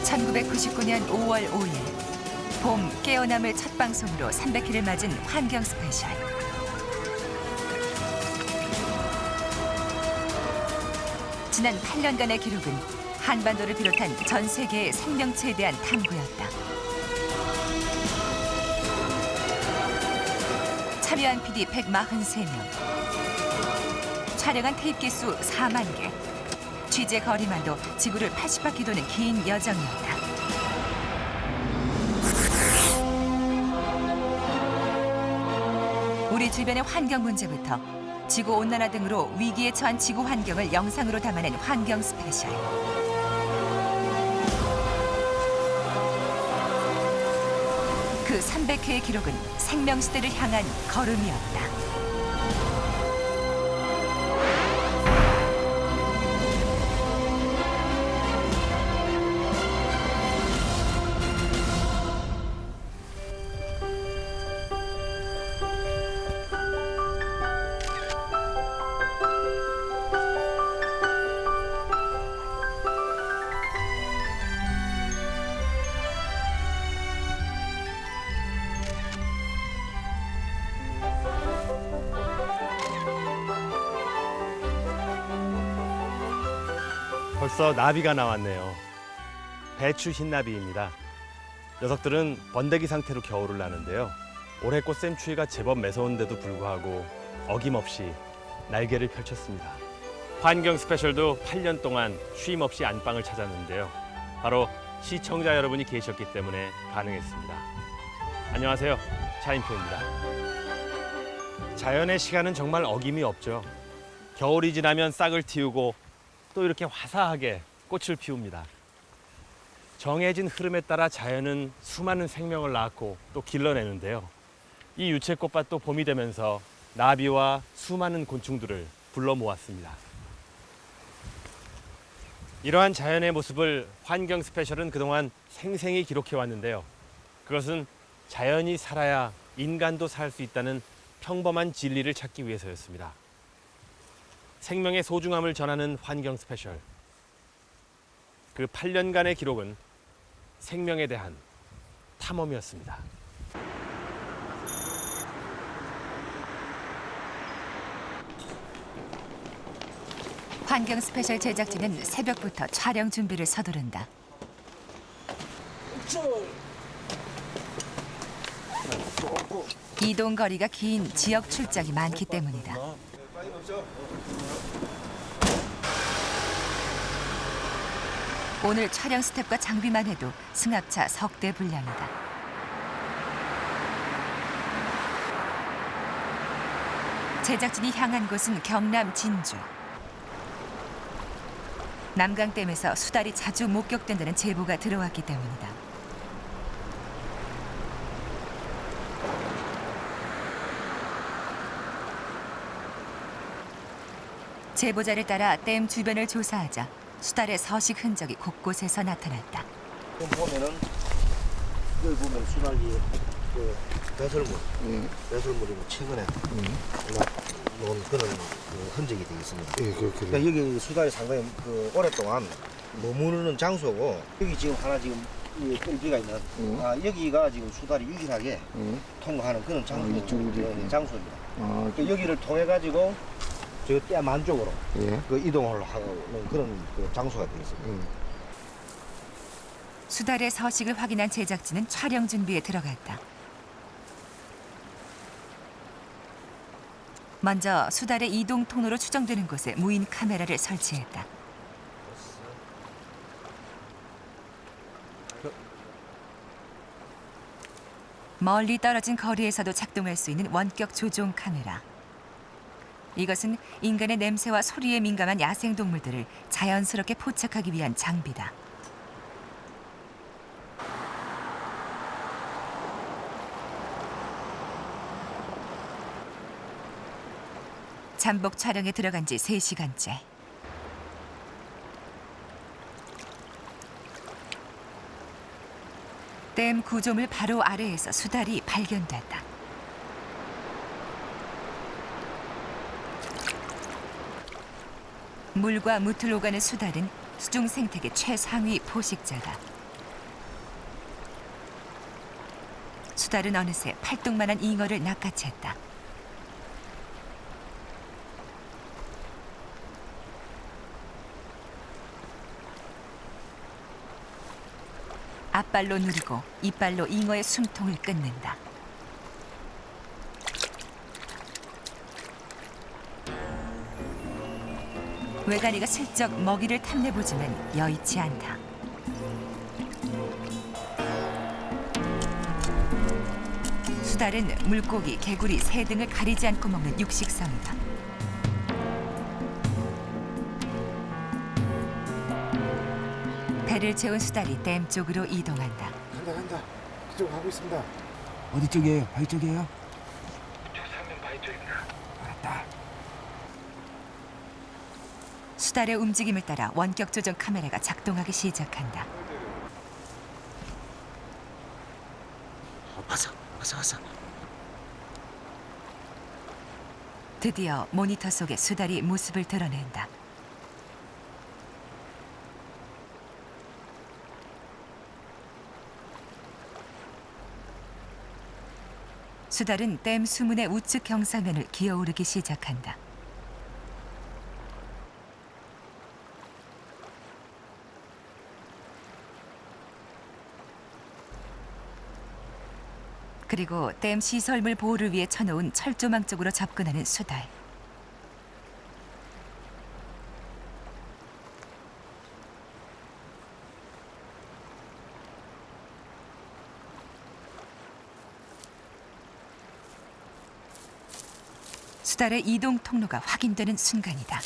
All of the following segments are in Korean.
1999년 5월 5일 봄 깨어남을 첫 방송으로 300회를 맞은 환경 스페셜. 지난 8년간의 기록은 한반도를 비롯한 전 세계의 생명체에 대한 탐구였다. 참여한 PD 143명, 촬영한 테이프 개수 4만 개, 취재 거리만도 지구를 80바퀴 도는 긴 여정이었다. 우리 주변의 환경 문제부터 지구온난화 등으로 위기에 처한 지구 환경을 영상으로 담아낸 환경 스페셜. 그 300회의 기록은 생명시대를 향한 걸음이었다. 벌써 나비가 나왔네요. 배추 흰나비입니다. 녀석들은 번데기 상태로 겨울을 나는데요. 올해 꽃샘추위가 제법 매서운데도 불구하고 어김없이 날개를 펼쳤습니다. 환경 스페셜도 8년 동안 쉼 없이 안방을 찾았는데요. 바로 시청자 여러분이 계셨기 때문에 가능했습니다. 안녕하세요. 차인표입니다. 자연의 시간은 정말 어김이 없죠. 겨울이 지나면 싹을 틔우고 또 이렇게 화사하게 꽃을 피웁니다. 정해진 흐름에 따라 자연은 수많은 생명을 낳고 또 길러내는데요. 이 유채꽃밭도 봄이 되면서 나비와 수많은 곤충들을 불러 모았습니다. 이러한 자연의 모습을 환경 스페셜은 그동안 생생히 기록해 왔는데요. 그것은 자연이 살아야 인간도 살 수 있다는 평범한 진리를 찾기 위해서였습니다. 생명의 소중함을 전하는 환경 스페셜. 그 8년간의 기록은 생명에 대한 탐험이었습니다. 환경 스페셜 제작진은 새벽부터 촬영 준비를 서두른다. 이동 거리가 긴 지역 출장이 많기 때문이다. 오늘 촬영 스텝과 장비만 해도 승합차 석 대 분량이다. 제작진이 향한 곳은 경남 진주. 남강댐에서 수달이 자주 목격된다는 제보가 들어왔기 때문이다. 제보자를 따라 댐 주변을 조사하자 수달의 서식 흔적이 곳곳에서 나타났다. 지금 보면은 여기 보면 수달이 그 배설물, 배설물이 최근에 놓은 그런 그 흔적이 되어 있습니다. 예, 그러니까 여기 수달이 상당히 그 오랫동안 머무르는 장소고 여기 지금 하나 지금 이 끌기가 있는 여기가 지금 수달이 유일하게 통과하는 그런 장소입니다. 그러니까 여기를 통해 가지고 저 댐 안쪽으로 그 이동을 하는 그런 그 장소가 되어 있습니다. 수달의 서식을 확인한 제작진은 촬영 준비에 들어갔다. 먼저 수달의 이동 통로로 추정되는 곳에 무인 카메라를 설치했다. 멀리 떨어진 거리에서도 작동할 수 있는 원격 조종 카메라. 이것은 인간의 냄새와 소리에 민감한 야생동물들을 자연스럽게 포착하기 위한 장비다. 잠복 촬영에 들어간 지 3시간째. 댐 구조물 바로 아래에서 수달이 발견됐다. 물과 무틀 오가는 수달은 수중 생태계 최상위 포식자다. 수달은 어느새 팔뚝만한 잉어를 낚아챘다. 앞발로 누르고 이빨로 잉어의 숨통을 끊는다. 외가리가 슬쩍 먹이를 탐내보지만 여의치 않다. 수달은 물고기, 개구리, 새 등을 가리지 않고 먹는 육식성이다. 배를 채운 수달이 댐 쪽으로 이동한다. 간다. 그쪽 가고 있습니다. 어디 쪽이에요? 바위 쪽이에요? 저 상면 바위 쪽입니다. 알았다. 수달의 움직임을 따라 원격 조정 카메라가 작동하기 시작한다. 왔어. 드디어 모니터 속에 수달이 모습을 드러낸다. 수달은 댐 수문의 우측 경사면을 기어오르기 시작한다. 그리고 댐 시설물 보호를 위해 쳐놓은 철조망 쪽으로 접근하는 수달. 수달의 이동 통로가 확인되는 순간이다.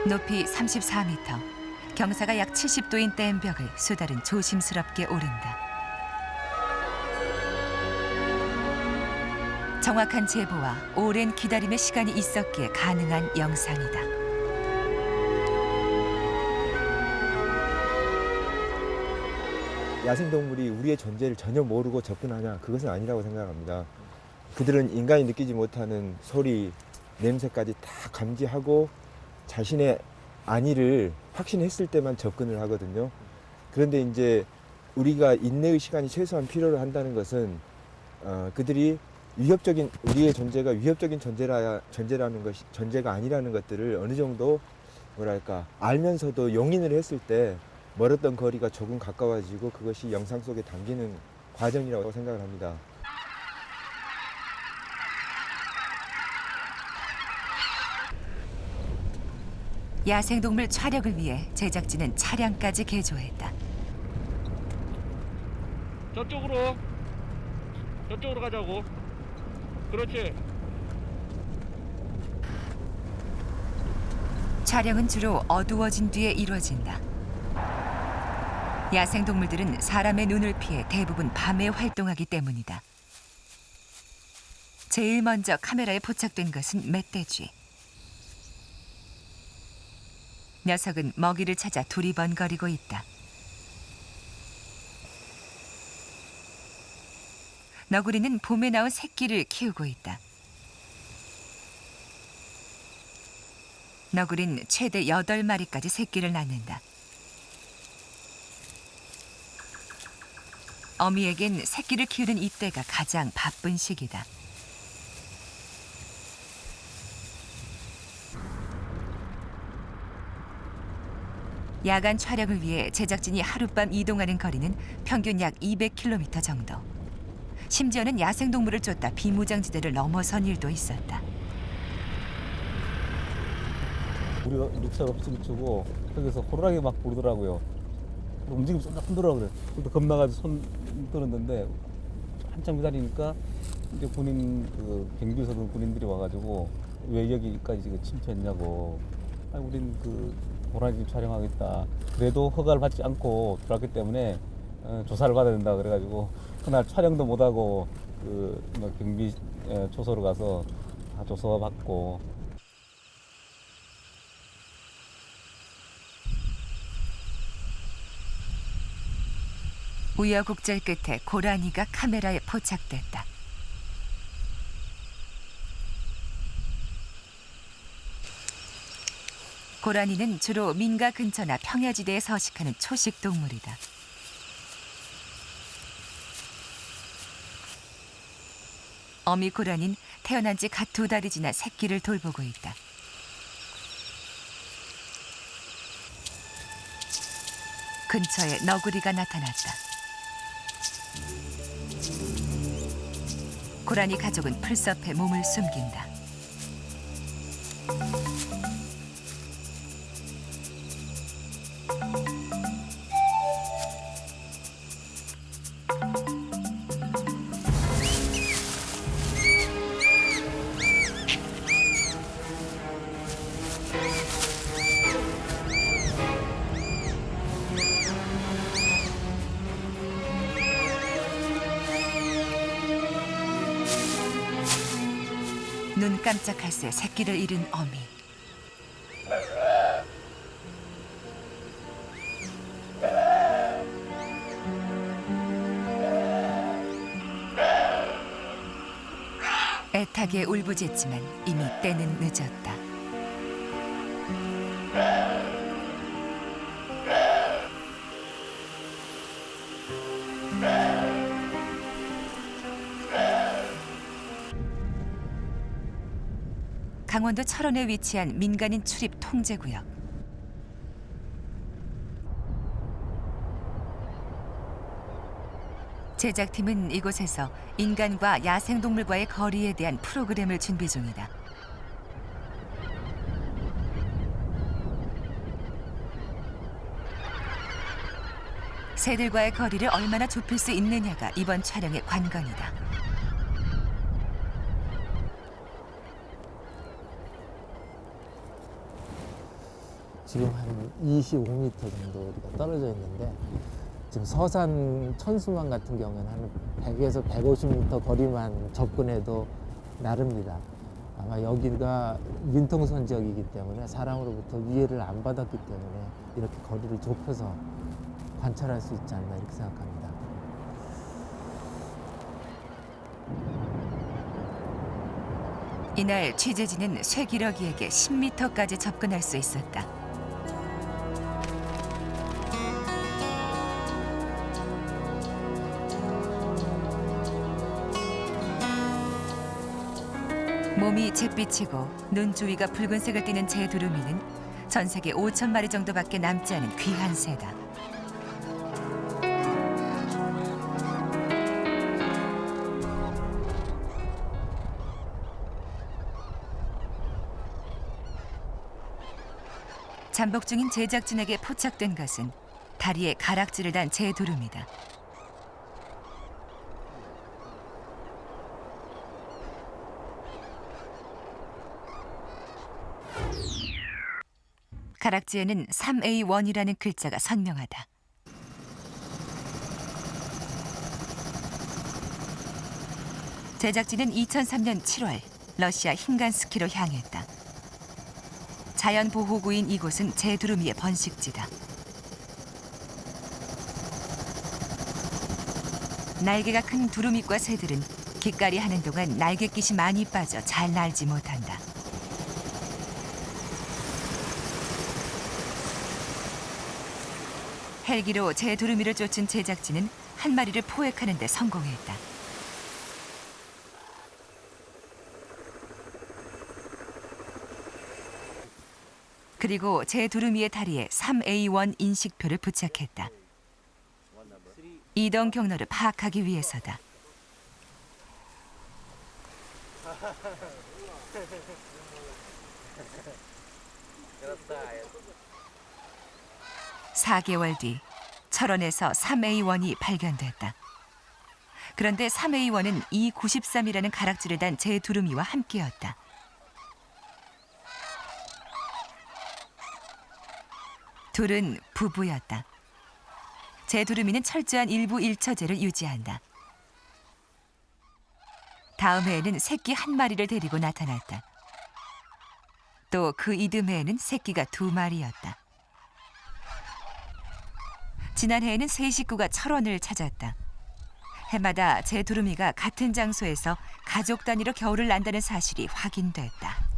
높이 34m, 경사가 약 70도인 댐벽을 수달은 조심스럽게 오른다. 정확한 제보와 오랜 기다림의 시간이 있었기에 가능한 영상이다. 야생동물이 우리의 존재를 전혀 모르고 접근하냐? 그것은 아니라고 생각합니다. 그들은 인간이 느끼지 못하는 소리, 냄새까지 다 감지하고 자신의 안위를 확신했을 때만 접근을 하거든요. 그런데 이제 우리가 인내의 시간이 최소한 필요로 한다는 것은 그들이 우리의 존재가 위협적인 존재라는 것이 존재가 아니라는 것들을 어느 정도 뭐랄까 알면서도 용인을 했을 때 멀었던 거리가 조금 가까워지고 그것이 영상 속에 담기는 과정이라고 생각을 합니다. 야생동물 촬영을 위해 제작진은 차량까지 개조했다. 저쪽으로 가자고. 그렇지. 촬영은 주로 어두워진 뒤에 이루어진다. 야생동물들은 사람의 눈을 피해 대부분 밤에 활동하기 때문이다. 제일 먼저 카메라에 포착된 것은 멧돼지. 녀석은 먹이를 찾아 두리번거리고 있다. 너구리는 봄에 나온 새끼를 키우고 있다. 너구리는 최대 8마리까지 새끼를 낳는다. 어미에겐 새끼를 키우는 이때가 가장 바쁜 시기다. 야간 촬영을 위해 제작진이 하룻밤 이동하는 거리는 평균 약 200km 정도. 심지어는 야생동물을 쫓다 비무장지대를 넘어선 일도 있었다. 우리가 룩살 없이 붙이고 거기서 호루라기 막 부르더라고요. 움직임 쏙 흔들어 그래. 그래도 겁나가지고 손 들었는데 한참 기다리니까 이제 군인 그 경비서든 군인들이 와가지고 왜 여기까지 지금 침투했냐고. 아니 우린 그 호랑이 촬영하겠다. 그래도 허가를 받지 않고 들어왔기 때문에 조사를 받아야 된다 그래가지고 그날 촬영도 못하고 그 경비 초소로 가서 다 조사 받고. 우여곡절 끝에 고라니가 카메라에 포착됐다. 고라니는 주로 민가 근처나 평야지대에 서식하는 초식 동물이다. 어미 고라니는 태어난 지 갓 2달이 지나 새끼를 돌보고 있다. 근처에 너구리가 나타났다. 고라니 가족은 풀숲에 몸을 숨긴다. 눈 깜짝할 새 새끼를 잃은 어미. 애타게 울부짖지만 이미 때는 늦었다. 강원도 철원에 위치한 민간인 출입 통제구역. 제작팀은 이곳에서 인간과 야생동물과의 거리에 대한 프로그램을 준비 중이다. 새들과의 거리를 얼마나 좁힐 수 있느냐가 이번 촬영의 관건이다. 지금 한 25m 정도 우리가 떨어져 있는데 지금 서산 천수만 같은 경우에는 한 100에서 150m 거리만 접근해도 나릅니다. 아마 여기가 민통선 지역이기 때문에 사람으로부터 위해를 안 받았기 때문에 이렇게 거리를 좁혀서 관찰할 수 있지 않나 이렇게 생각합니다. 이날 취재진은 쇠기러기에게 10m까지 접근할 수 있었다. 몸이 잿빛이고 눈 주위가 붉은색을 띠는 제두루미는 전 세계 5천 마리 정도밖에 남지 않은 귀한 새다. 잠복 중인 제작진에게 포착된 것은 다리에 가락지를 단 제두루미다. 가락지에는 3A1이라는 글자가 선명하다. 제작진은 2003년 7월 러시아 힌간스키로 향했다. 자연보호구인 이곳은 제두루미의 번식지다. 날개가 큰 두루미과 새들은 깃깔이 하는 동안 날갯깃이 많이 빠져 잘 날지 못한다. 헬기로 제두루미를 쫓은 제작진은 한 마리를 포획하는 데 성공했다. 그리고 제두루미의 다리에 3A1 인식표를 부착했다. 이동 경로를 파악하기 위해서다. (4개월) 뒤 철원에서 3A1이 발견됐다. 그런데 3A1은 E93이라는 가락지를 단 제두루미와 함께였다. 둘은 부부였다. 제두루미는 철저한 일부 일처제를 유지한다. 다음 해에는 새끼 한 마리를 데리고 나타났다. 또 그 이듬해에는 새끼가 2마리였다. 지난해에는 세 식구가 철원을 찾았다. 해마다 제두루미가 같은 장소에서 가족 단위로 겨울을 난다는 사실이 확인됐다.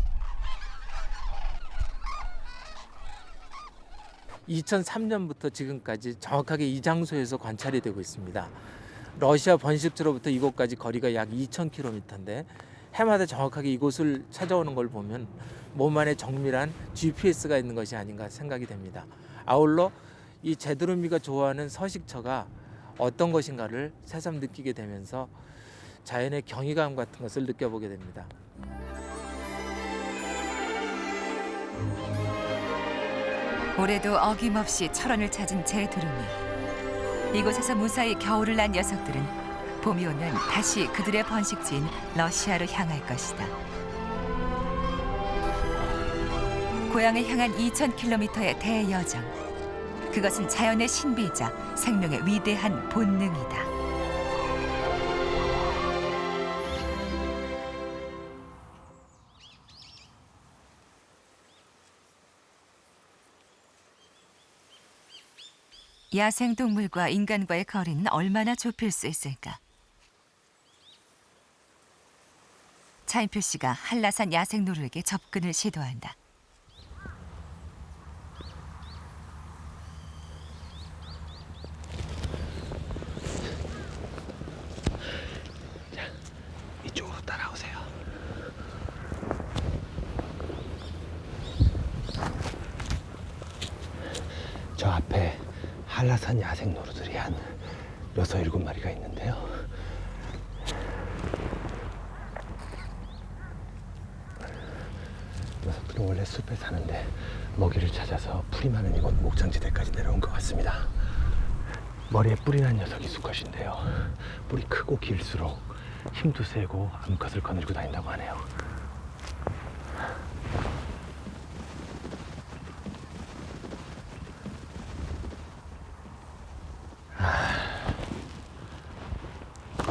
2003년부터 지금까지 정확하게 이 장소에서 관찰이 되고 있습니다. 러시아 번식지로부터 이곳까지 거리가 약 2,000km인데 해마다 정확하게 이곳을 찾아오는 걸 보면 몸 안에 정밀한 GPS가 있는 것이 아닌가 생각이 됩니다. 아울러 이 제드루미가 좋아하는 서식처가 어떤 것인가를 새삼 느끼게 되면서 자연의 경이감 같은 것을 느껴보게 됩니다. 올해도 어김없이 철원을 찾은 제두루미. 이곳에서 무사히 겨울을 난 녀석들은 봄이 오면 다시 그들의 번식지인 러시아로 향할 것이다. 고향을 향한 2,000km의 대여정. 그것은 자연의 신비이자 생명의 위대한 본능이다. 야생동물과 인간과의 거리는 얼마나 좁힐 수 있을까? 차인표 씨가 한라산 야생노루에게 접근을 시도한다. 이쪽으로 따라오세요. 저 앞에 한라산 야생 노루들이 한 6, 7마리가 있는데요. 녀석들은 원래 숲에 사는데 먹이를 찾아서 풀이 많은 이곳 목장지대까지 내려온 것 같습니다. 머리에 뿔이 난 녀석이 수컷인데요. 뿔이 크고 길수록 힘도 세고 암컷을 거느리고 다닌다고 하네요.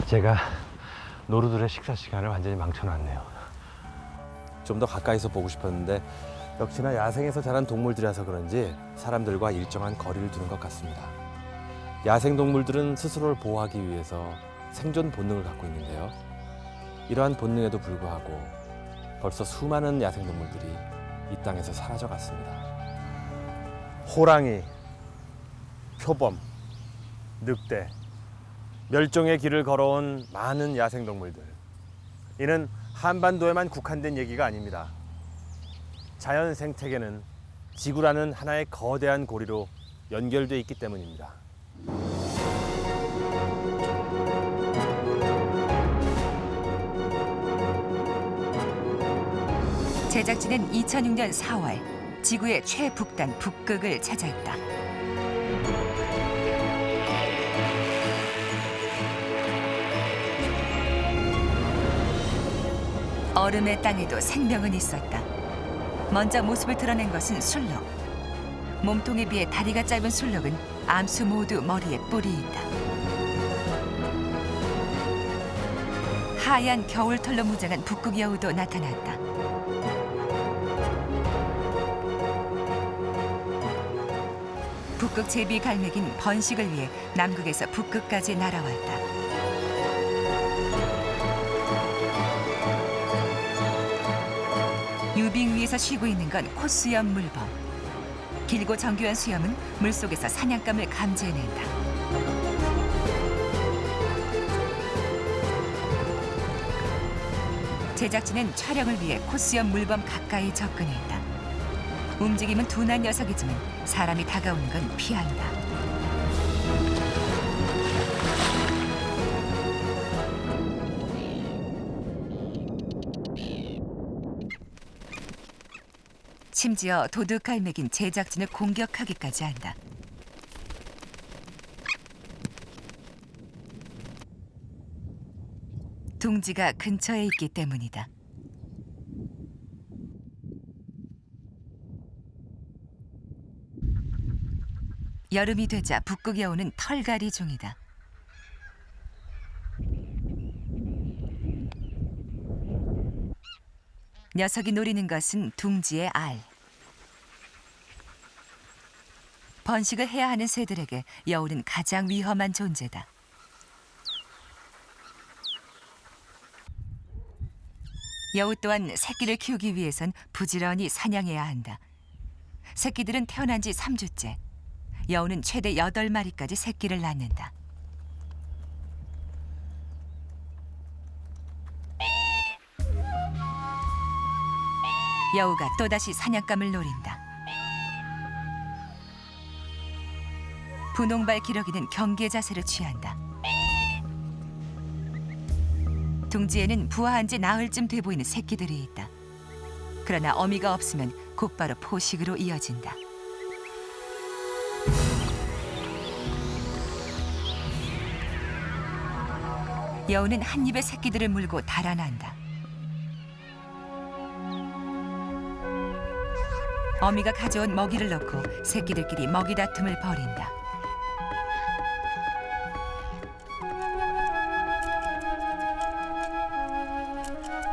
제가 노루들의 식사 시간을 완전히 망쳐놨네요. 좀 더 가까이서 보고 싶었는데 역시나 야생에서 자란 동물들이라서 그런지 사람들과 일정한 거리를 두는 것 같습니다. 야생 동물들은 스스로를 보호하기 위해서 생존 본능을 갖고 있는데요. 이러한 본능에도 불구하고 벌써 수많은 야생 동물들이 이 땅에서 사라져갔습니다. 호랑이, 표범, 늑대, 멸종의 길을 걸어온 많은 야생 동물들. 이는 한반도에만 국한된 얘기가 아닙니다. 자연 생태계는 지구라는 하나의 거대한 고리로 연결돼 있기 때문입니다. 제작진은 2006년 4월 지구의 최북단 북극을 찾아했다. 얼음의 땅에도 생명은 있었다. 먼저 모습을 드러낸 것은 술록. 몸통에 비해 다리가 짧은 술록은 암수 모두 머리에 뿔이 있다. 하얀 겨울털로 무장한 북극 여우도 나타났다. 북극 제비 갈매긴 번식을 위해 남극에서 북극까지 날아왔다. 유빙 위에서 쉬고 있는 건 코수염 물범. 길고 정교한 수염은 물속에서 사냥감을 감지해낸다. 제작진은 촬영을 위해 코수염 물범 가까이 접근했다. 움직임은 둔한 녀석이지만 사람이 다가오는 건 피한다. 심지어 도둑갈매긴 제작진을 공격하기까지 한다. 둥지가 근처에 있기 때문이다. 여름이 되자 북극 여우는 털갈이 중이다. 녀석이 노리는 것은 둥지의 알. 번식을 해야 하는 새들에게 여우는 가장 위험한 존재다. 여우 또한 새끼를 키우기 위해선 부지런히 사냥해야 한다. 새끼들은 태어난 지 3주째. 여우는 최대 8마리까지 새끼를 낳는다. 여우가 또다시 사냥감을 노린다. 분홍발 기러기는 경계 자세를 취한다. 둥지에는 부화한 지 나흘쯤 돼 보이는 새끼들이 있다. 그러나 어미가 없으면 곧바로 포식으로 이어진다. 여우는 한 입에 새끼들을 물고 달아난다. 어미가 가져온 먹이를 넣고 새끼들끼리 먹이 다툼을 벌인다.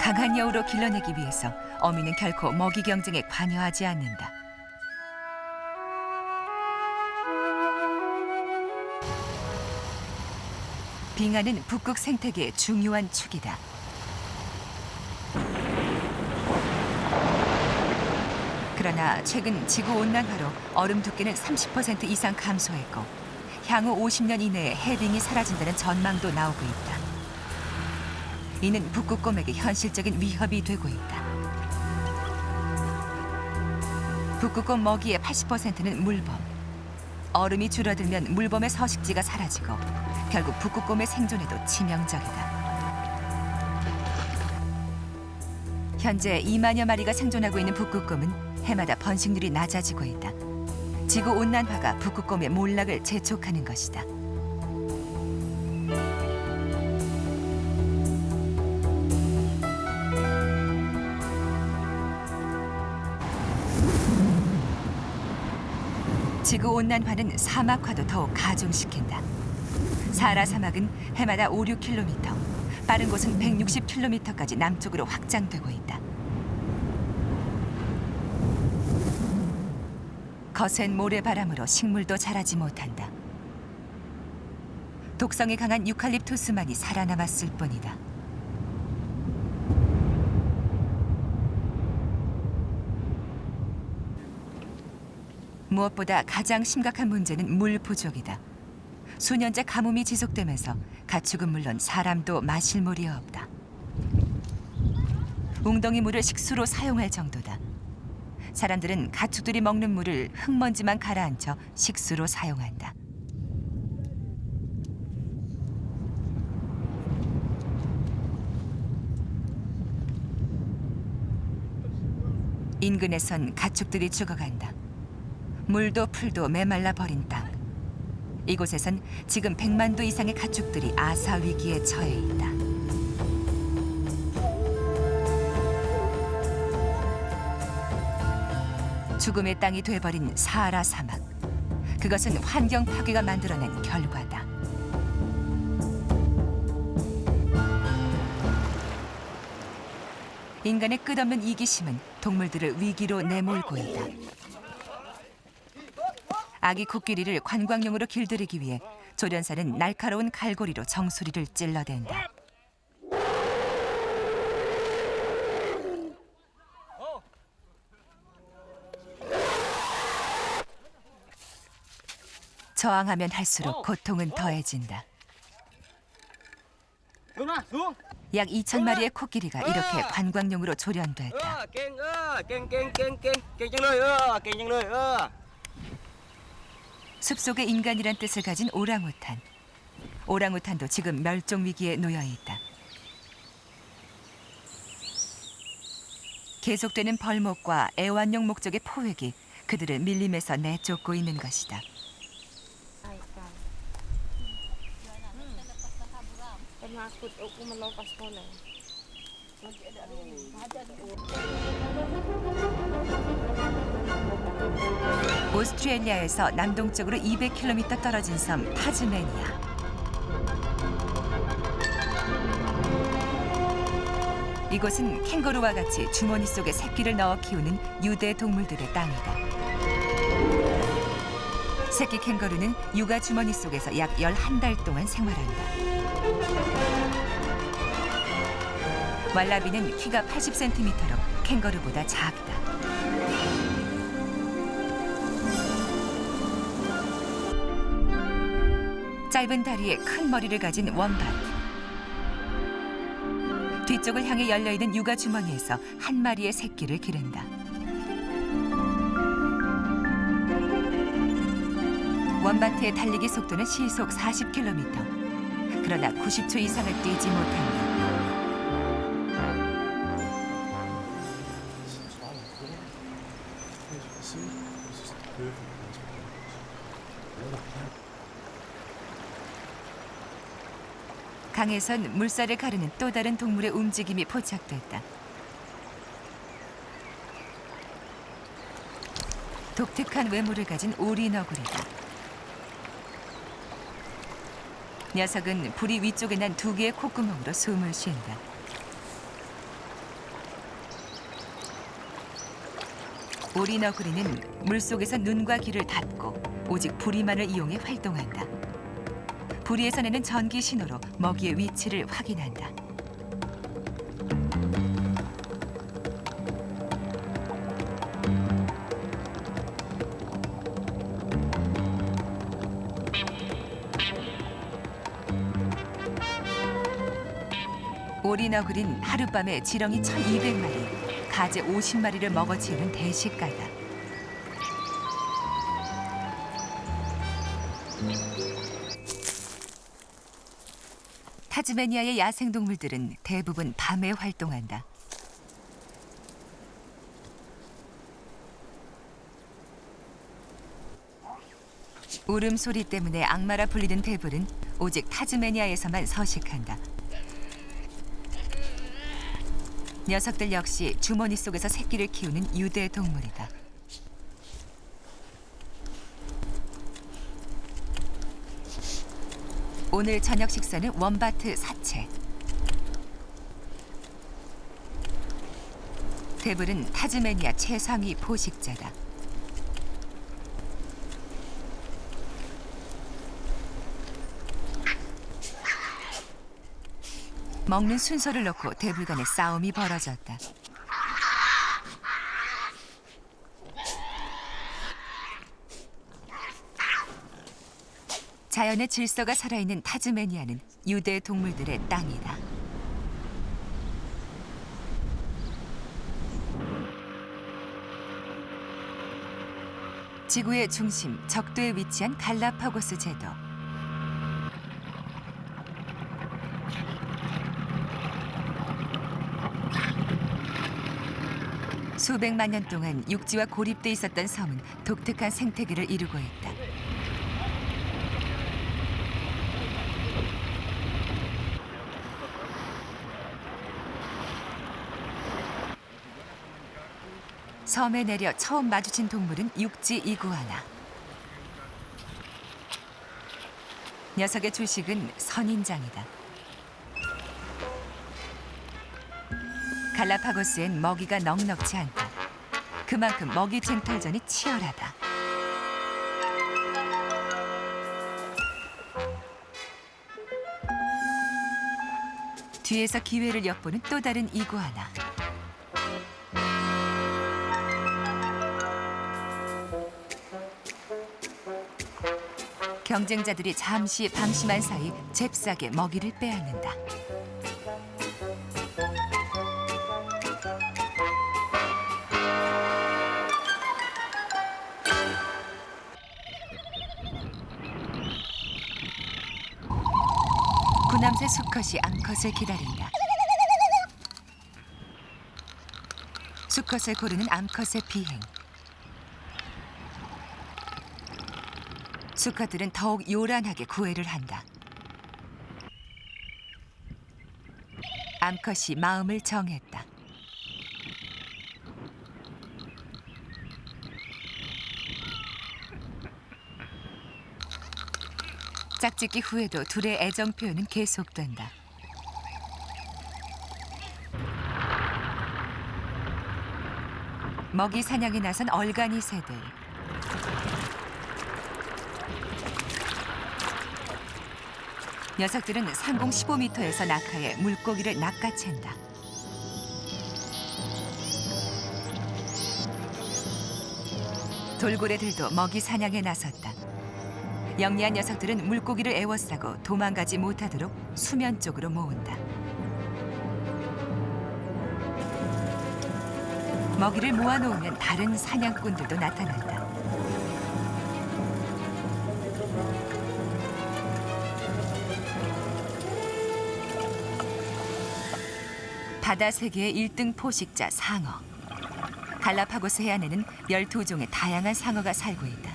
강한 여우로 길러내기 위해서 어미는 결코 먹이 경쟁에 관여하지 않는다. 빙하는 북극 생태계의 중요한 축이다. 그러나 최근 지구온난화로 얼음 두께는 30% 이상 감소했고 향후 50년 이내에 해빙이 사라진다는 전망도 나오고 있다. 이는 북극곰에게 현실적인 위협이 되고 있다. 북극곰 먹이의 80%는 물범. 얼음이 줄어들면 물범의 서식지가 사라지고 결국 북극곰의 생존에도 치명적이다. 현재 2만여 마리가 생존하고 있는 북극곰은 해마다 번식률이 낮아지고 있다. 지구온난화가 북극곰의 몰락을 재촉하는 것이다. 지구온난화는 사막화도 더욱 가중시킨다. 사하라 사막은 해마다 5, 6km, 빠른 곳은 160km까지 남쪽으로 확장되고 있다. 거센 모래바람으로 식물도 자라지 못한다. 독성이 강한 유칼립투스만이 살아남았을 뿐이다. 무엇보다 가장 심각한 문제는 물 부족이다. 수년째 가뭄이 지속되면서 가축은 물론 사람도 마실 물이 없다. 웅덩이 물을 식수로 사용할 정도다. 사람들은 가축들이 먹는 물을 흙먼지만 가라앉혀 식수로 사용한다. 인근에선 가축들이 죽어간다. 물도 풀도 메말라 버린 땅. 이곳에선 지금 100만 도 이상의 가축들이 아사 위기에 처해 있다. 죽음의 땅이 돼버린 사하라 사막. 그것은 환경 파괴가 만들어낸 결과다. 인간의 끝없는 이기심은 동물들을 위기로 내몰고 있다. 아기 코끼리를 관광용으로 길들이기 위해 조련사는 날카로운 갈고리로 정수리를 찔러댄다. 저항하면 할수록 고통은 더해진다. 약 2,000마리의 코끼리가 이렇게 관광용으로 조련됐다. 숲속의 인간이란 뜻을 가진 오랑우탄. 오랑우탄도 지금 멸종 위기에 놓여 있다. 계속되는 벌목과 애완용 목적의 포획이 그들을 밀림에서 내쫓고 있는 것이다. 오스트레일리아에서 남동쪽으로 200km 떨어진 섬 타즈메니아. 이곳은 캥거루와 같이 주머니 속에 새끼를 넣어 키우는 유대 동물들의 땅이다. 새끼 캥거루는 육아 주머니 속에서 약 11달 동안 생활한다. 왈라비는 키가 80cm로 캥거루보다 작다. 짧은 다리에 큰 머리를 가진 원밭. 뒤쪽을 향해 열려있는 육아 주머니에서 한 마리의 새끼를 기른다. 원바트의 달리기 속도는 시속 40km. 그러나 90초 이상을 뛰지 못한다. 강에선 물살을 가르는 또 다른 동물의 움직임이 포착됐다. 독특한 외모를 가진 오리너구리다. 녀석은 부리 위쪽에 난 2개의 콧구멍으로 숨을 쉰다. 오리너구리는 물속에서 눈과 귀를 닫고 오직 부리만을 이용해 활동한다. 부리에서 내는 전기 신호로 먹이의 위치를 확인한다. 오리너구리는 하룻밤에 지렁이 1,200마리, 가재 50마리를 먹어치우는 대식가다. 타즈메니아의 야생동물들은 대부분 밤에 활동한다. 울음소리 때문에 악마라 불리는 대불은 오직 타즈메니아에서만 서식한다. 녀석들 역시 주머니 속에서 새끼를 키우는 유대 동물이다. 오늘 저녁 식사는 원바트 사체. 대불은 타즈메니아 최상위 포식자다. 먹는 순서를 놓고 대불 간의 싸움이 벌어졌다. 자연의 질서가 살아있는 타즈메니아는 유대 동물들의 땅이다. 지구의 중심 적도에 위치한 갈라파고스 제도. 수백만 년 동안 육지와 고립돼 있었던 섬은 독특한 생태계를 이루고 있다. 섬에 내려 처음 마주친 동물은 육지 이구아나. 녀석의 주식은 선인장이다. 갈라파고스엔 먹이가 넉넉지 않다. 그만큼 먹이 쟁탈전이 치열하다. 뒤에서 기회를 엿보는 또 다른 이구아나. 경쟁자들이 잠시 방심한 사이 잽싸게 먹이를 빼앗는다. 구남새 수컷이 암컷을 기다린다. 수컷을 고르는 암컷의 비행. 수컷들은 더욱 요란하게 구애를 한다. 암컷이 마음을 정했다. 짝짓기 후에도 둘의 애정 표현은 계속된다. 먹이 사냥에 나선 얼간이 새들. 녀석들은 상공 15m에서 낙하해 물고기를 낚아챈다. 돌고래들도 먹이 사냥에 나섰다. 영리한 녀석들은 물고기를 에워싸고 도망가지 못하도록 수면 쪽으로 모은다. 먹이를 모아놓으면 다른 사냥꾼들도 나타난다. 바다 세계의 1등 포식자 상어. 갈라파고스 해안에는 12종의 다양한 상어가 살고 있다.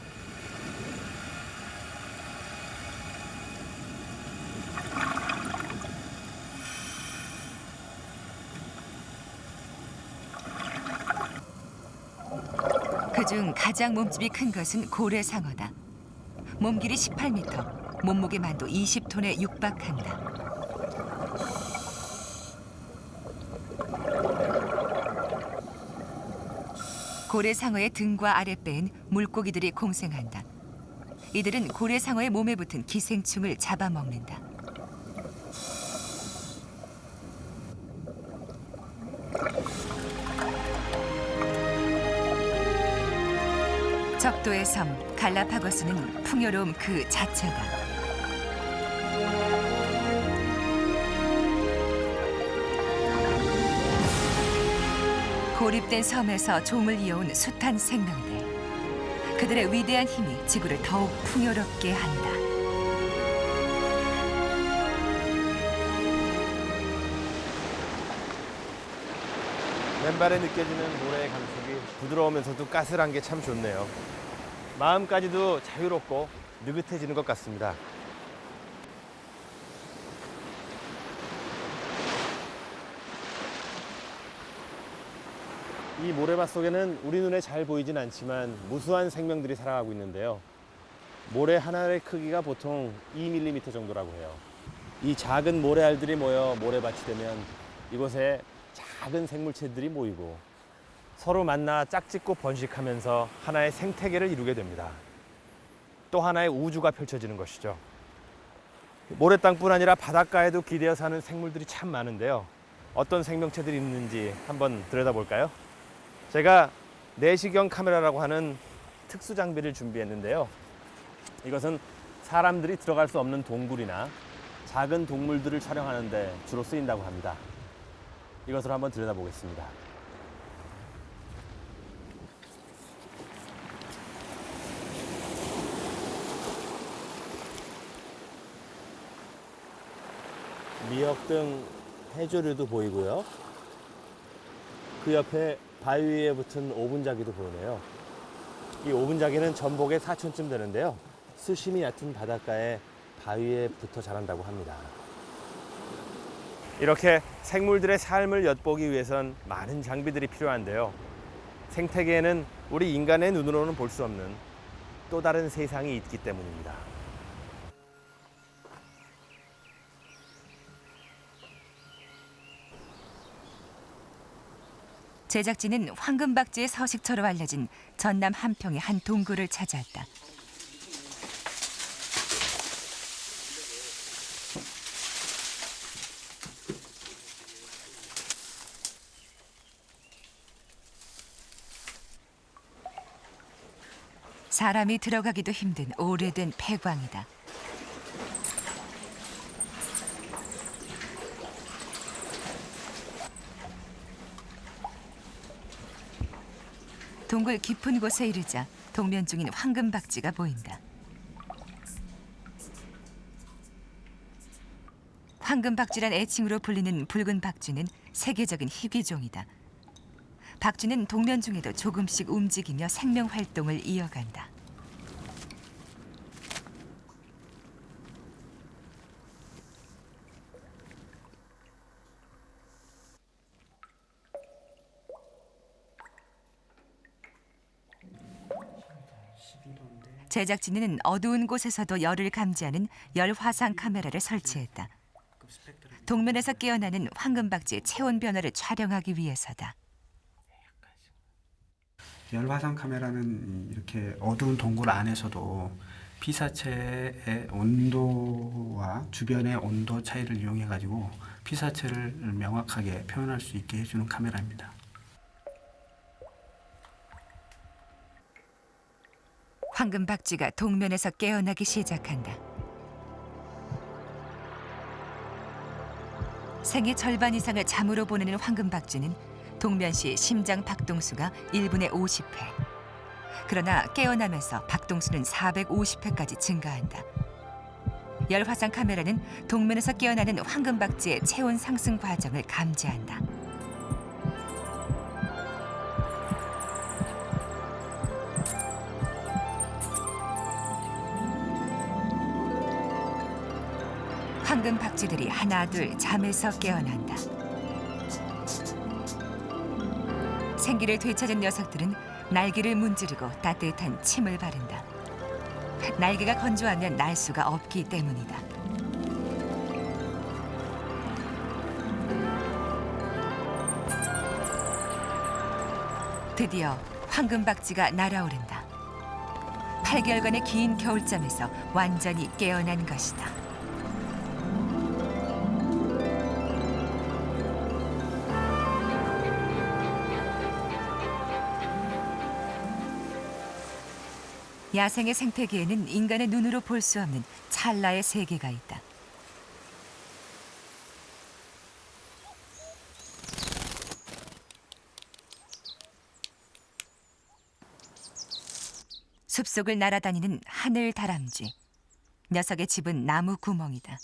그중 가장 몸집이 큰 것은 고래상어다. 몸 길이 18m, 몸무게 만도 20톤에 육박한다. 고래상어의 등과 아랫배엔 물고기들이 공생한다. 이들은 고래상어의 몸에 붙은 기생충을 잡아먹는다. 적도의 섬 갈라파고스는 풍요로움 그 자체다. 고립된 섬에서 종을 이어온 숱한 생명들. 그들의 위대한 힘이 지구를 더욱 풍요롭게 한다. 맨발에 느껴지는 모래의 감촉이 부드러우면서도 까슬한 게 참 좋네요. 마음까지도 자유롭고 느긋해지는 것 같습니다. 이 모래밭 속에는 우리 눈에 잘 보이진 않지만 무수한 생명들이 살아가고 있는데요. 모래 하나의 크기가 보통 2mm 정도라고 해요. 이 작은 모래알들이 모여 모래밭이 되면 이곳에 작은 생물체들이 모이고 서로 만나 짝짓고 번식하면서 하나의 생태계를 이루게 됩니다. 또 하나의 우주가 펼쳐지는 것이죠. 모래땅뿐 아니라 바닷가에도 기대어 사는 생물들이 참 많은데요. 어떤 생명체들이 있는지 한번 들여다볼까요? 제가 내시경 카메라라고 하는 특수 장비를 준비했는데요. 이것은 사람들이 들어갈 수 없는 동굴이나 작은 동물들을 촬영하는 데 주로 쓰인다고 합니다. 이것을 한번 들여다보겠습니다. 미역 등 해조류도 보이고요. 그 옆에 바위 위에 붙은 오분자기도 보이네요. 이 오분자기는 전복의 사촌쯤 되는데요. 수심이 얕은 바닷가에 바위에 붙어 자란다고 합니다. 이렇게 생물들의 삶을 엿보기 위해선 많은 장비들이 필요한데요. 생태계에는 우리 인간의 눈으로는 볼 수 없는 또 다른 세상이 있기 때문입니다. 제작진은 황금박쥐의 서식처로 알려진 전남 한평의 한 동굴을 찾았다. 사람이 들어가기도 힘든 오래된 폐광이다. 동굴 깊은 곳에 이르자 동면 중인 황금박쥐가 보인다. 황금박쥐란 애칭으로 불리는 붉은 박쥐는 세계적인 희귀종이다. 박쥐는 동면 중에도 조금씩 움직이며 생명 활동을 이어간다. 제작진은 어두운 곳에서도 열을 감지하는 열 화상 카메라를 설치했다. 동면에서 깨어나는 황금박쥐의 체온 변화를 촬영하기 위해서다. 열화상 카메라는 이렇게 어두운 동굴 안에서도 피사체의 온도와 주변의 온도 차이를 이용해 가지고 피사체를 명확하게 표현할 수 있게 해주는 카메라입니다. 황금박쥐가 동면에서 깨어나기 시작한다. 생의 절반 이상을 잠으로 보내는 황금박쥐는 동면시 심장 박동수가 1분에 50회. 그러나 깨어나면서 박동수는 450회까지 증가한다. 열화상 카메라는 동면에서 깨어나는 황금박쥐의 체온 상승 과정을 감지한다. 황금박쥐들이 하나둘 잠에서 깨어난다. 생기를 되찾은 녀석들은 날개를 문지르고 따뜻한 침을 바른다. 날개가 건조하면 날 수가 없기 때문이다. 드디어 황금박쥐가 날아오른다. 8개월간의 긴 겨울잠에서 완전히 깨어난 것이다. 야생의 생태계에는 인간의 눈으로 볼 수 없는 찰나의 세계가 있다. 숲속을 날아다니는 하늘 다람쥐. 녀석의 집은 나무 구멍이다.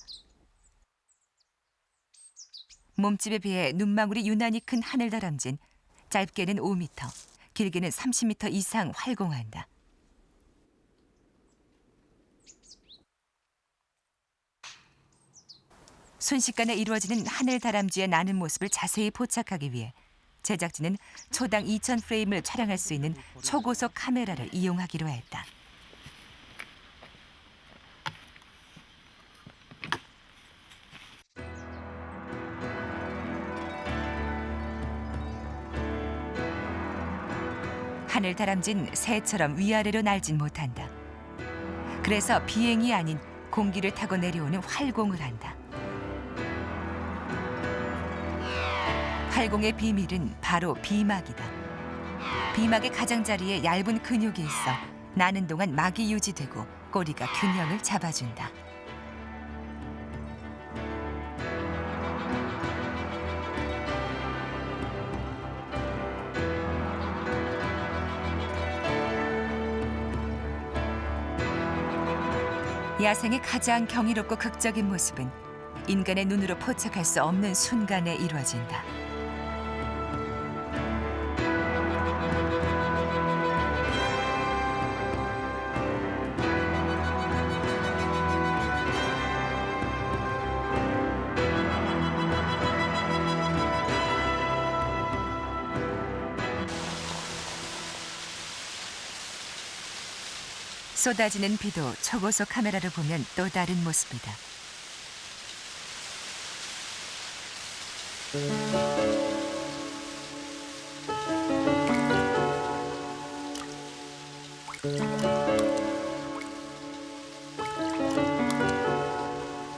몸집에 비해 눈망울이 유난히 큰 하늘 다람쥐는 짧게는 5m, 길게는 30m 이상 활공한다. 순식간에 이루어지는 하늘 다람쥐의 나는 모습을 자세히 포착하기 위해 제작진은 초당 2,000프레임을 촬영할 수 있는 초고속 카메라를 이용하기로 했다. 하늘 다람쥐는 새처럼 위아래로 날진 못한다. 그래서 비행이 아닌 공기를 타고 내려오는 활공을 한다. 활공의 비밀은 바로 비막이다. 비막의 가장자리에 얇은 근육이 있어 나는 동안 막이 유지되고 꼬리가 균형을 잡아준다. 야생의 가장 경이롭고 극적인 모습은 인간의 눈으로 포착할 수 없는 순간에 이루어진다. 쏟아지는 비도 초고속 카메라로 보면 또 다른 모습이다.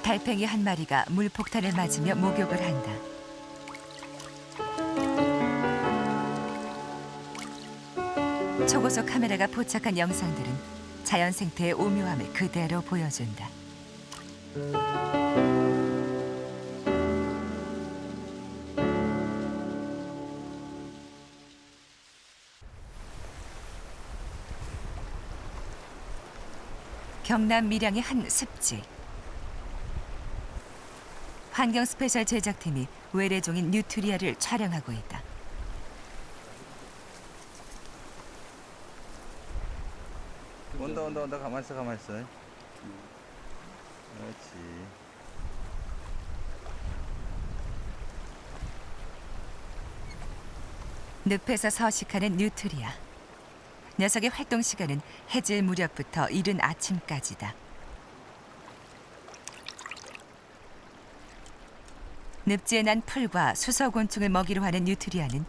달팽이 한 마리가 물폭탄을 맞으며 목욕을 한다. 초고속 카메라가 포착한 영상들은 자연 생태의 오묘함을 그대로 보여준다. 경남 밀양의 한 습지. 환경 스페셜 제작팀이 외래종인 뉴트리아를 촬영하고 있다. 온다 가만히 있어 그렇지. 늪에서 서식하는 뉴트리아. 녀석의 활동 시간은 해질 무렵부터 이른 아침까지다. 늪지에 난 풀과 수서곤충을 먹이로 하는 뉴트리아는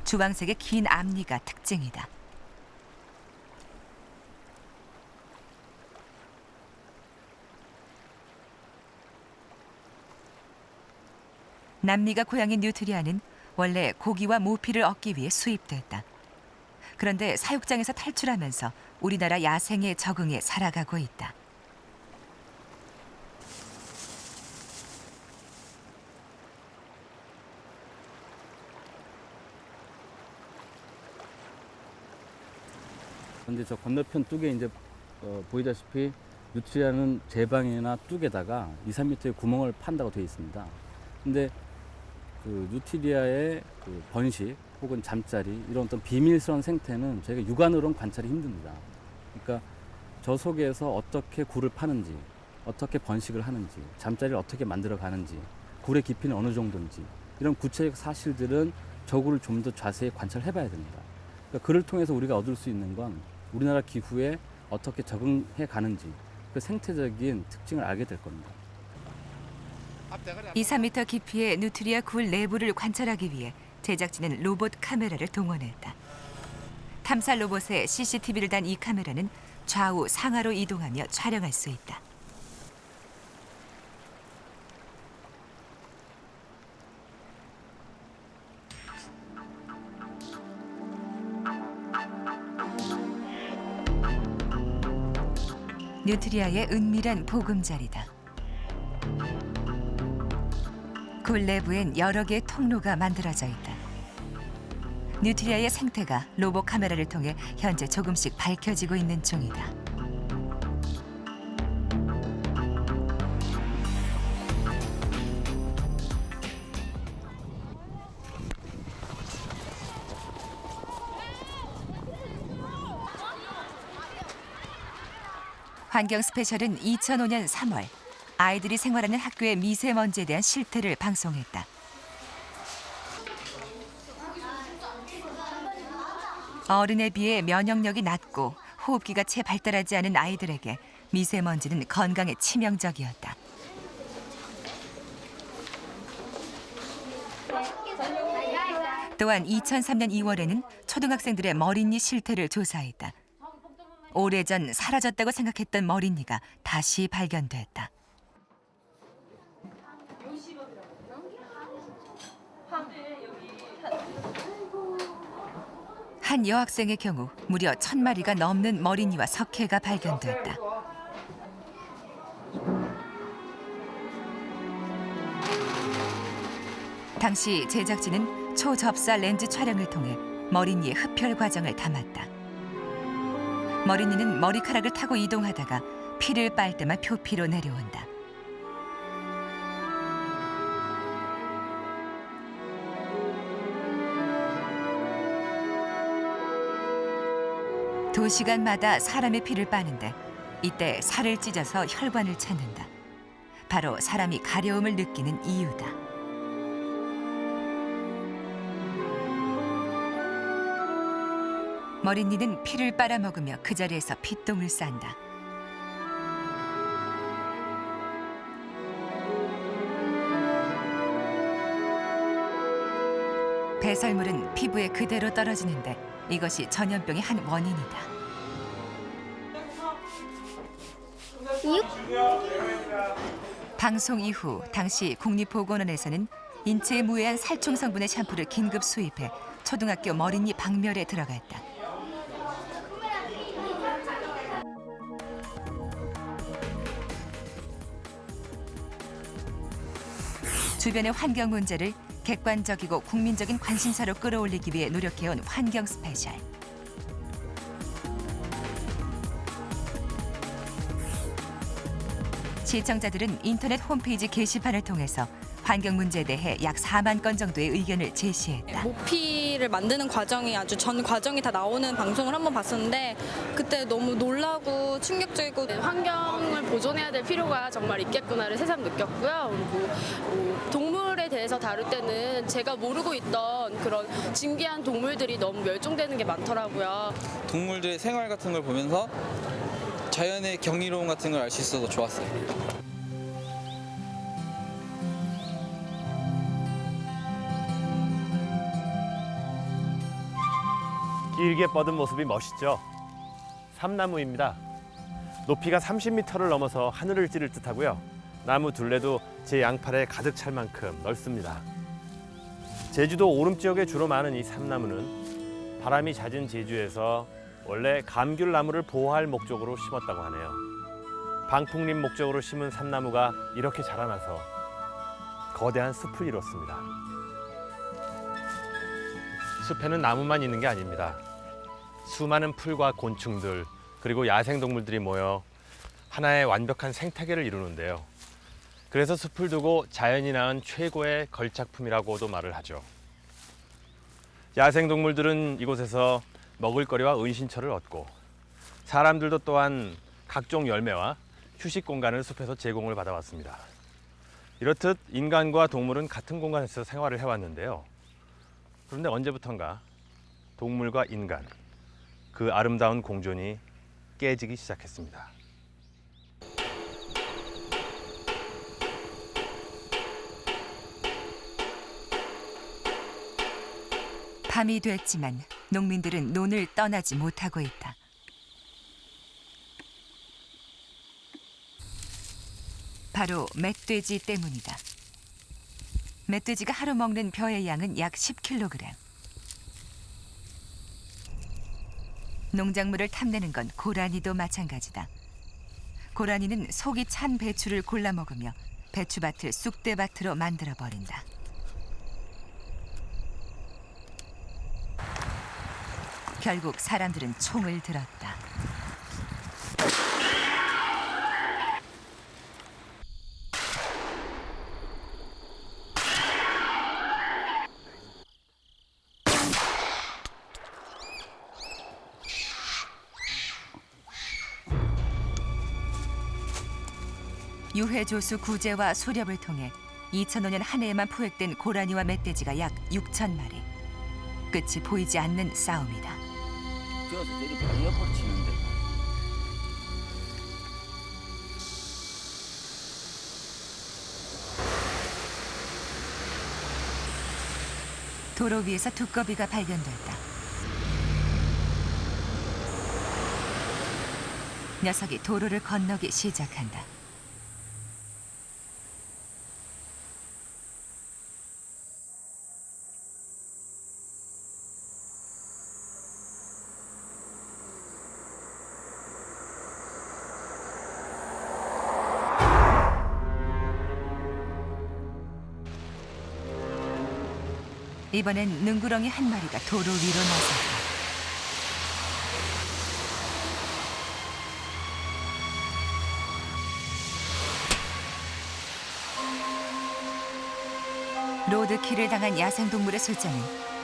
주황색의 긴 앞니가 특징이다. 남미가 고향인 뉴트리아는 원래 고기와 모피를 얻기 위해 수입됐다. 그런데 사육장에서 탈출하면서 우리나라 야생에 적응해 살아가고 있다. 근데 저 건너편 뚝에 이제 보이다시피 누트리아는 제방이나 뚝에다가 2, 3m의 구멍을 판다고 되어 있습니다. 근데 그 누트리아의 그 번식 혹은 잠자리 이런 어떤 비밀스러운 생태는 저희가 육안으로는 관찰이 힘듭니다. 그러니까 저 속에서 어떻게 굴을 파는지, 어떻게 번식을 하는지, 잠자리를 어떻게 만들어 가는지, 굴의 깊이는 어느 정도인지 이런 구체적 사실들은 저 굴을 좀 더 자세히 관찰해 봐야 됩니다. 그러니까 그를 통해서 우리가 얻을 수 있는 건 우리나라 기후에 어떻게 적응해 가는지 그 생태적인 특징을 알게 될 겁니다. 2, 3m 깊이의 누트리아 굴 내부를 관찰하기 위해 제작진은 로봇 카메라를 동원했다. 탐사 로봇에 CCTV를 단 이 카메라는 좌우 상하로 이동하며 촬영할 수 있다. 누트리아의 은밀한 보금자리다. 굴 내부엔 여러 개의 통로가 만들어져 있다. 누트리아의 생태가 로봇 카메라를 통해 현재 조금씩 밝혀지고 있는 중이다. 환경 스페셜은 2005년 3월 아이들이 생활하는 학교의 미세먼지에 대한 실태를 방송했다. 어른에 비해 면역력이 낮고 호흡기가 채 발달하지 않은 아이들에게 미세먼지는 건강에 치명적이었다. 또한 2003년 2월에는 초등학생들의 머릿니 실태를 조사했다. 오래전 사라졌다고 생각했던 머릿니가 다시 발견됐다. 한 여학생의 경우 무려 1000마리가 넘는 머릿니와 석회가 발견됐다. 당시 제작진은 초접사 렌즈 촬영을 통해 머릿니의 흡혈 과정을 담았다. 머릿니는 머리카락을 타고 이동하다가 피를 빨 때만 표피로 내려온다. 두 시간마다 사람의 피를 빠는데 이때 살을 찢어서 혈관을 찾는다. 바로 사람이 가려움을 느끼는 이유다. 머릿니는 피를 빨아먹으며 그 자리에서 피똥을 싼다. 배설물은 피부에 그대로 떨어지는데 이것이 전염병의 한 원인이다. 방송 이후 당시 국립보건원에서는 인체에 무해한 살충 성분의 샴푸를 긴급 수입해 초등학교 머릿니 박멸에 들어갔다. 주변의 환경 문제를 객관적이고 국민적인 관심사로 끌어올리기 위해 노력해온 환경 스페셜. 시청자들은 인터넷 홈페이지 게시판을 통해서 환경 문제에 대해 약 4만 건 정도의 의견을 제시했다. 모피를 만드는 과정이 아주 전 과정이 다 나오는 방송을 한번 봤었는데 그때 너무 놀라고 충격적이고 환경을 보존해야 될 필요가 정말 있겠구나를 새삼 느꼈고요. 그리고 동물에 대해서 다룰 때는 제가 모르고 있던 그런 진귀한 동물들이 너무 멸종되는 게 많더라고요. 동물들의 생활 같은 걸 보면서 자연의 경이로움 같은 걸 알 수 있어서 좋았어요. 길게 뻗은 모습이 멋있죠. 삼나무입니다. 높이가 30m를 넘어서 하늘을 찌를 듯하고요. 나무 둘레도 제 양팔에 가득 찰 만큼 넓습니다. 제주도 오름 지역에 주로 많은 이 삼나무는 바람이 잦은 제주에서 원래 감귤나무를 보호할 목적으로 심었다고 하네요. 방풍림 목적으로 심은 삼나무가 이렇게 자라나서 거대한 숲을 이뤘습니다. 숲에는 나무만 있는 게 아닙니다. 수많은 풀과 곤충들 그리고 야생동물들이 모여 하나의 완벽한 생태계를 이루는데요. 그래서 숲을 두고 자연이 낳은 최고의 걸작품이라고도 말을 하죠. 야생동물들은 이곳에서 먹을거리와 은신처를 얻고 사람들도 또한 각종 열매와 휴식 공간을 숲에서 제공을 받아왔습니다. 이렇듯 인간과 동물은 같은 공간에서 생활을 해왔는데요. 그런데 언제부턴가 동물과 인간, 그 아름다운 공존이 깨지기 시작했습니다. 밤이 됐지만 농민들은 논을 떠나지 못하고 있다. 바로 멧돼지 때문이다. 멧돼지가 하루 먹는 벼의 양은 약 10kg. 농작물을 탐내는 건 고라니도 마찬가지다. 고라니는 속이 찬 배추를 골라 먹으며 배추밭을 쑥대밭으로 만들어 버린다. 결국 사람들은 총을 들었다. 유해조수 구제와 소렵을 통해 2005년 한 해에만 포획된 고라니와 멧돼지가 약 6천 마리. 끝이 보이지 않는 싸움이다. 저어서 저리 바로 옆으로 치는데. 도로 위에서 두꺼비가 발견됐다. 녀석이 도로를 건너기 시작한다. 이번엔 능구렁이 한 마리가 도로 위로 나섰다. 로드킬을 당한 야생동물의 숫자는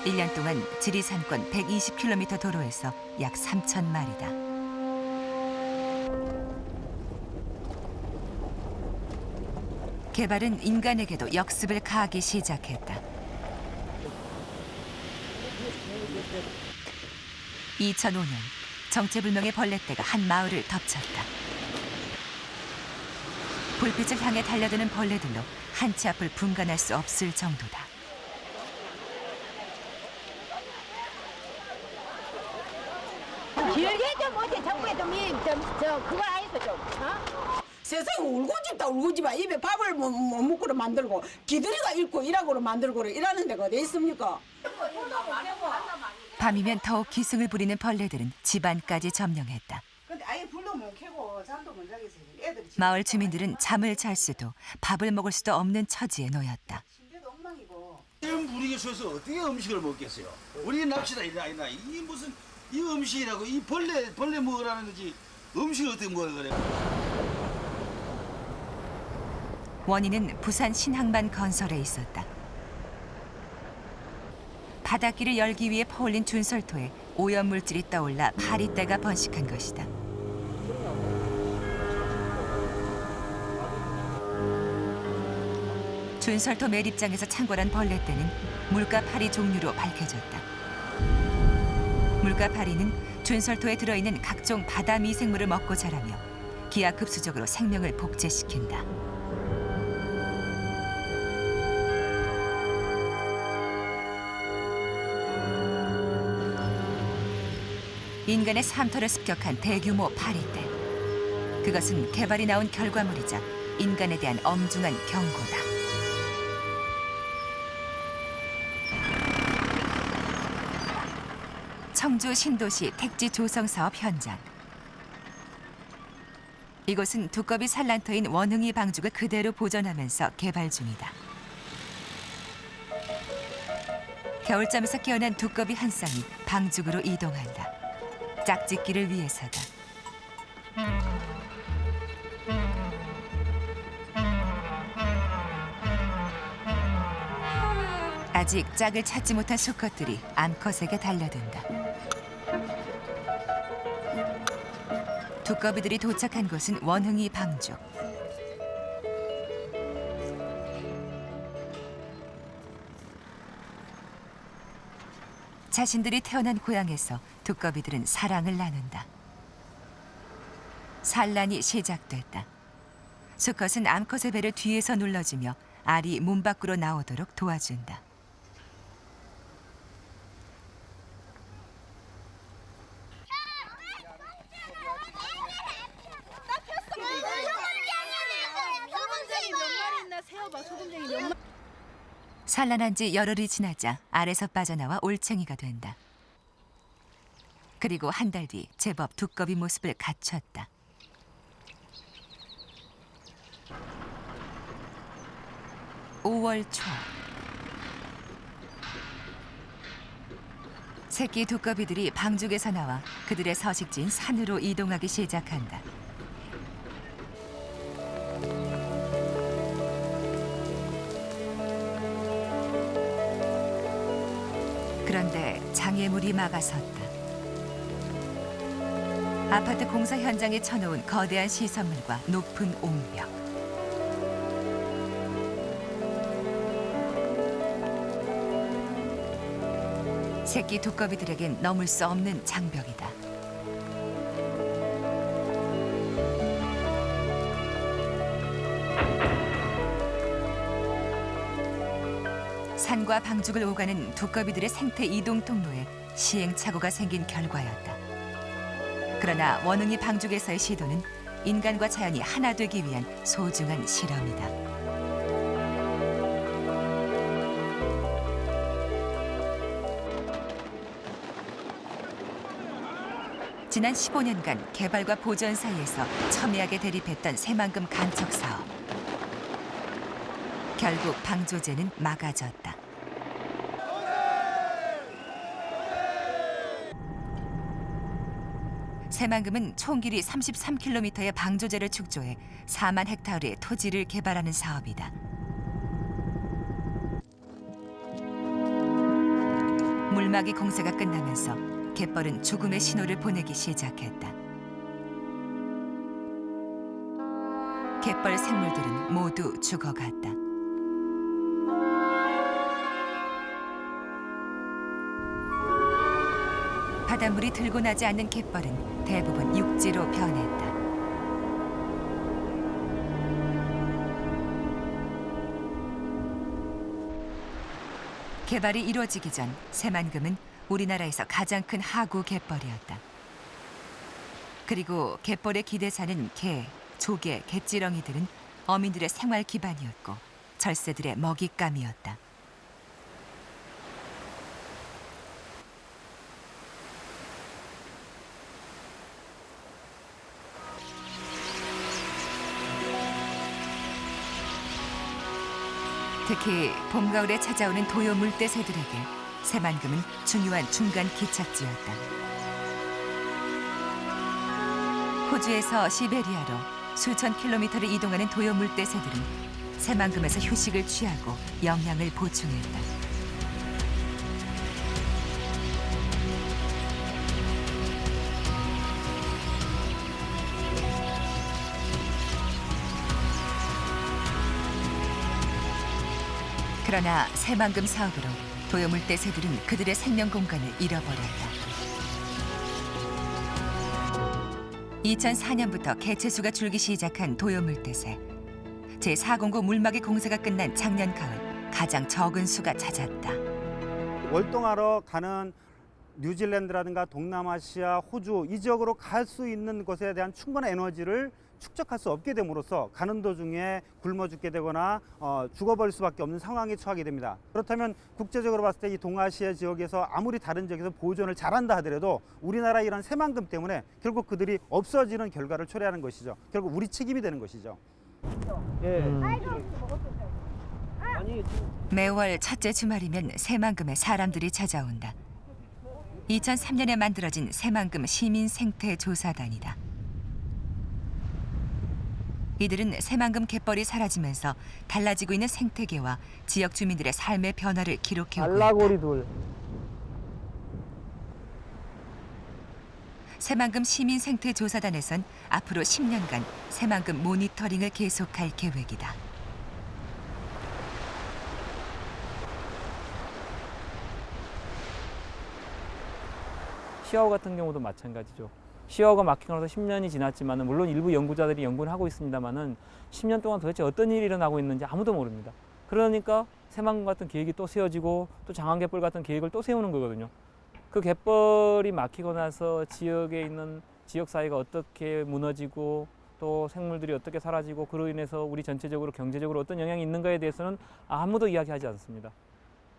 1년 동안 지리산권 120km 도로에서 약 3천 마리다. 개발은 인간에게도 역습을 가하기 시작했다. 2005년 정체불명의 벌레떼가 한 마을을 덮쳤다. 불빛을 향해 달려드는 벌레들로 한 치 앞을 분간할 수 없을 정도다. 길게 좀 어디 정부에도 그걸 안 해서 좀. 세상에 울고 집다 울고 집아 입에 밥을 못 먹고로 만들고 기들이가 읽고 일하고로 만들고 일하는 데가 어디 있습니까? 밤이면 더욱 기승을 부리는 벌레들은 집안까지 점령했다. 근데 아예 불도 못 켜고 잠도 못 자겠어요. 애들이 마을 주민들은 잠을 잘 수도 밥을 먹을 수도 없는 처지에 놓였다. 이런 분위기 속에서 어떻게 음식을 먹겠어요? 우리 납치다 아니다. 이 무슨 이 음식이라고 이 벌레 먹으라는 거지 음식을 어떻게 먹어 그래? 원인은 부산 신항만 건설에 있었다. 바닷길을 열기 위해 퍼올린 준설토에 오염물질이 떠올라 파리떼가 번식한 것이다. 준설토 매립장에서 창궐한 벌레떼는 물가파리 종류로 밝혀졌다. 물가파리는 준설토에 들어있는 각종 바다 미생물을 먹고 자라며 기하급수적으로 생명을 복제시킨다. 인간의 삶터를 습격한 대규모 파리떼. 그것은 개발이 나온 결과물이자 인간에 대한 엄중한 경고다. 청주 신도시 택지 조성 사업 현장. 이곳은 두꺼비 산란터인 원흥이 방죽을 그대로 보존하면서 개발 중이다. 겨울잠에서 깨어난 두꺼비 한 쌍이 방죽으로 이동한다. 짝짓기를 위해서다. 아직 짝을 찾지 못한 수컷들이 암컷에게 달려든다. 두꺼비들이 도착한 곳은 원흥이 방죽. 자신들이 태어난 고향에서 두꺼비들은 사랑을 나눈다. 산란이 시작됐다. 수컷은 암컷의 배를 뒤에서 눌러주며 알이 문 밖으로 나오도록 도와준다. 산란한 지 열흘이 지나자 알에서 빠져나와 올챙이가 된다. 그리고 한 달 뒤 제법 두꺼비 모습을 갖췄다. (5월) 초 새끼 두꺼비들이 방죽에서 나와 그들의 서식지인 산으로 이동하기 시작한다. 그런데 장애물이 막아섰다. 아파트 공사 현장에 쳐놓은 거대한 시설물과 높은 옹벽. 새끼 두꺼비들에겐 넘을 수 없는 장벽이다. 산과 방죽을 오가는 두꺼비들의 생태 이동 통로에 시행착오가 생긴 결과였다. 그러나 원흥이 방죽에서의 시도는 인간과 자연이 하나 되기 위한 소중한 실험이다. 지난 15년간 개발과 보전 사이에서 첨예하게 대립했던 새만금 간척 사업. 결국 방조제는 막아졌다. 새만금은 총 길이 33km의 방조제를 축조해 4만 헥타르의 토지를 개발하는 사업이다. 물막이 공사가 끝나면서 갯벌은 죽음의 신호를 보내기 시작했다. 갯벌 생물들은 모두 죽어갔다. 바닷물이 들고 나지 않는 갯벌은 대부분 육지로 변했다. 개발이 이루어지기 전 새만금은 우리나라에서 가장 큰 하구 갯벌이었다. 그리고 갯벌의 기대사는 개, 조개, 갯지렁이들은 어민들의 생활 기반이었고 절새들의 먹잇감이었다. 특히 봄, 가을에 찾아오는 도요 물대새들에게 새만금은 중요한 중간 기착지였다. 호주에서 시베리아로 수천 킬로미터를 이동하는 도요 물대새들은 새만금에서 휴식을 취하고 영양을 보충했다. 그러나 새만금 사업으로 도요 물대새들은 그들의 생명 공간을 잃어버렸다. 2004년부터 개체수가 줄기 시작한 도요 물대새. 제409 물막이 공사가 끝난 작년 가을 가장 적은 수가 찾았다. 월동하러 가는 뉴질랜드라든가 동남아시아, 호주 이 지역으로 갈 수 있는 곳에 대한 충분한 에너지를 축적할 수 없게 됨으로써 가는 도중에 굶어 죽게 되거나 죽어버릴 수밖에 없는 상황에 처하게 됩니다. 그렇다면 국제적으로 봤을 때 이 동아시아 지역에서 아무리 다른 지역에서 보존을 잘한다 하더라도 우리나라 이런 새만금 때문에 결국 그들이 없어지는 결과를 초래하는 것이죠. 결국 우리 책임이 되는 것이죠. 매월 첫째 주말이면 새만금에 사람들이 찾아온다. 2003년에 만들어진 새만금 시민생태조사단이다. 이들은 새만금 갯벌이 사라지면서 달라지고 있는 생태계와 지역 주민들의 삶의 변화를 기록해오고 있다. 알라고리돌. 새만금 시민생태조사단에선 앞으로 10년간 새만금 모니터링을 계속할 계획이다. 시아호 같은 경우도 마찬가지죠. 시아호가 막히고 나서 10년이 지났지만 물론 일부 연구자들이 연구는 하고 있습니다만은 10년 동안 도대체 어떤 일이 일어나고 있는지 아무도 모릅니다. 그러니까 새만금 같은 계획이 또 세워지고 또 장안갯벌 같은 계획을 또 세우는 거거든요. 그 갯벌이 막히고 나서 지역에 있는 지역 사회가 어떻게 무너지고 또 생물들이 어떻게 사라지고 그로 인해서 우리 전체적으로 경제적으로 어떤 영향이 있는가에 대해서는 아무도 이야기하지 않습니다.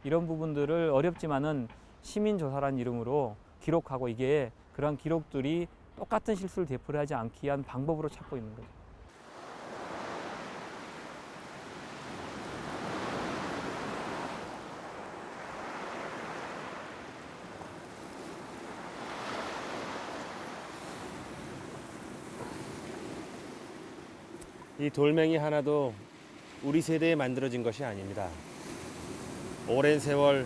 이런 부분들을 어렵지만은 시민조사라는 이름으로 기록하고 이게 그러한 기록들이 똑같은 실수를 되풀이하지 않기 위한 방법으로 찾고 있는 거죠. 이 돌멩이 하나도 우리 세대에 만들어진 것이 아닙니다. 오랜 세월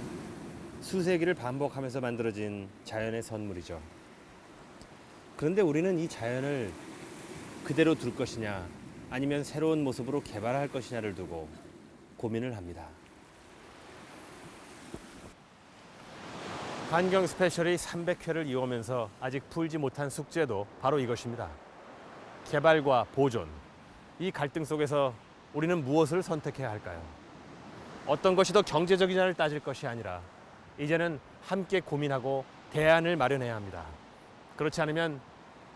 수세기를 반복하면서 만들어진 자연의 선물이죠. 그런데 우리는 이 자연을 그대로 둘 것이냐 아니면 새로운 모습으로 개발할 것이냐를 두고 고민을 합니다. 환경 스페셜이 300회를 이어오면서 아직 풀지 못한 숙제도 바로 이것입니다. 개발과 보존, 이 갈등 속에서 우리는 무엇을 선택해야 할까요? 어떤 것이 더 경제적이냐를 따질 것이 아니라 이제는 함께 고민하고 대안을 마련해야 합니다. 그렇지 않으면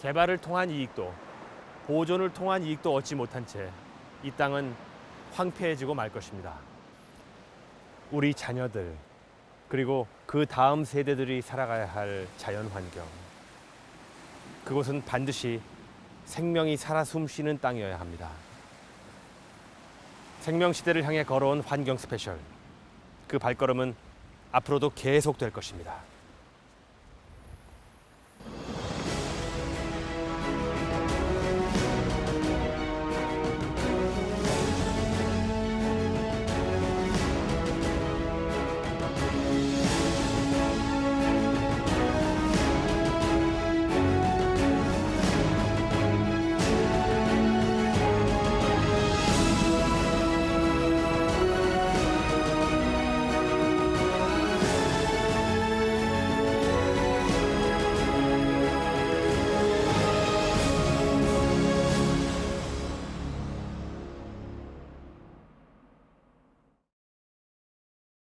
개발을 통한 이익도 보존을 통한 이익도 얻지 못한 채 이 땅은 황폐해지고 말 것입니다. 우리 자녀들 그리고 그 다음 세대들이 살아가야 할 자연 환경, 그곳은 반드시 생명이 살아 숨쉬는 땅이어야 합니다. 생명시대를 향해 걸어온 환경 스페셜, 그 발걸음은 앞으로도 계속될 것입니다.